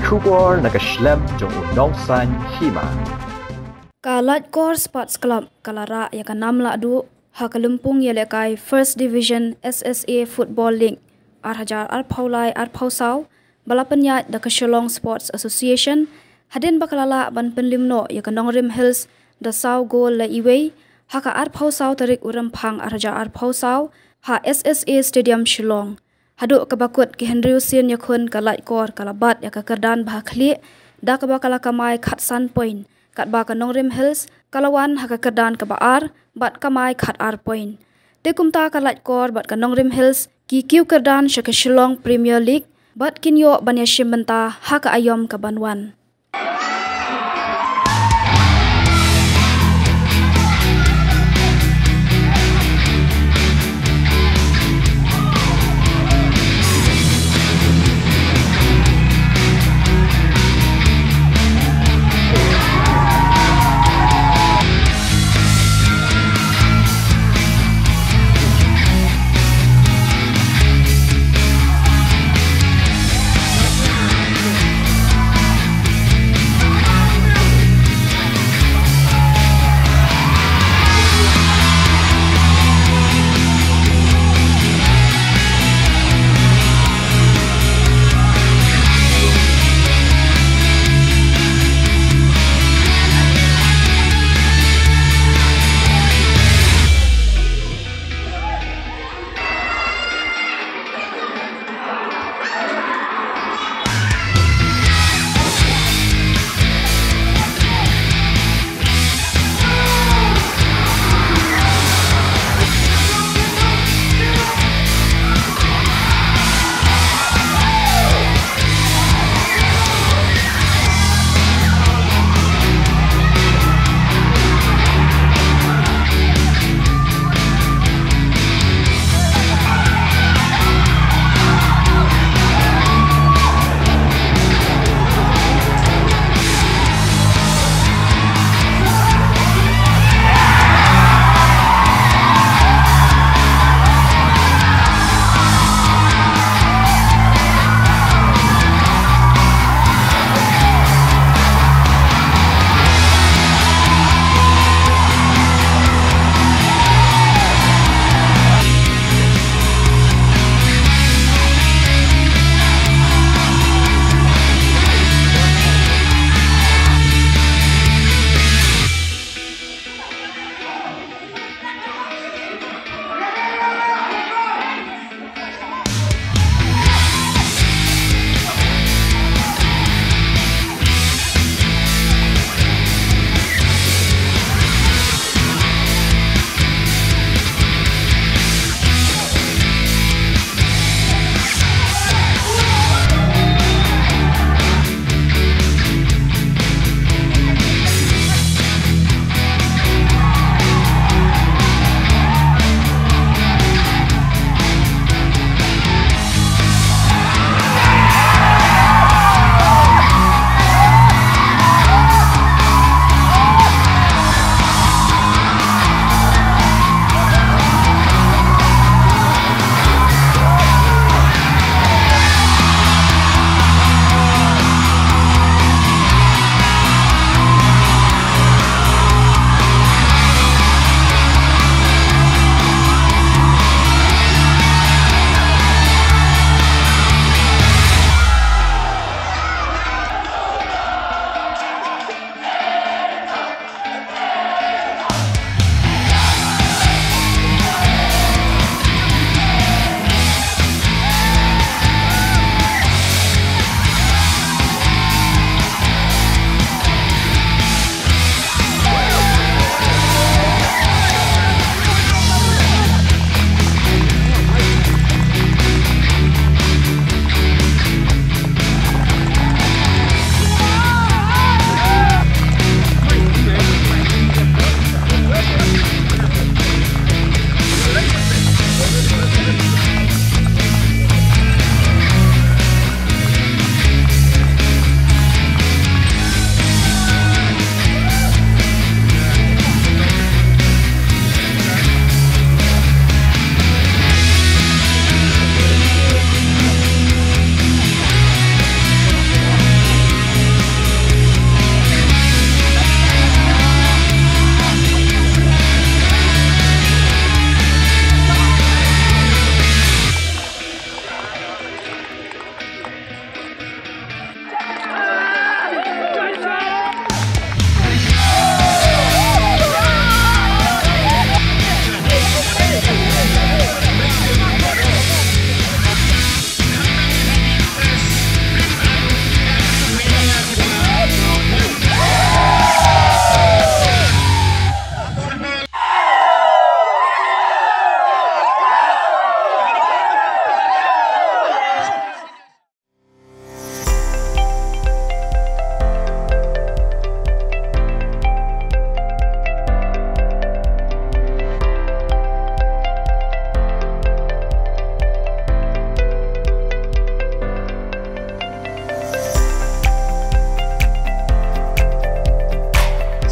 Kubor nakaslem jong unongsan Hima. Ka Laitkor Sports Club kalara ya kanam la du ha kalumpung ya lekai First Division SSA Football League arhajar arpaulai arpausau balapanya da Kasholong Sports Association hadin bakalala ban penlimno ya Nongrim Hills da sau gol la iwei ha ka arpausau tarik urampang arhajar arpausau ha SSA Stadium Shillong hadu kabakut ki Henry Hussein yakun ka Laitkor kalabat ya ka kerdan bahakli da kabakala kamai khatsan point kat ba ka Nongrim Hills kalawan haka kerdan ka baar bat kamai khat ar point te kumta ka Laitkor bat ka Nongrim Hills ki kiu kerdan shaka Shillong Premier League bat kinyo banya shimbenta haka ayom ka banwan.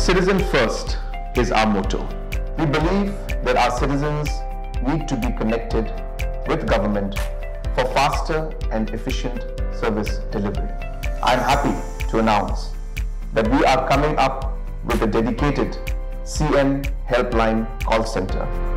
Citizen first is our motto. We believe that our citizens need to be connected with government for faster and efficient service delivery. I am happy to announce that we are coming up with a dedicated CM helpline call center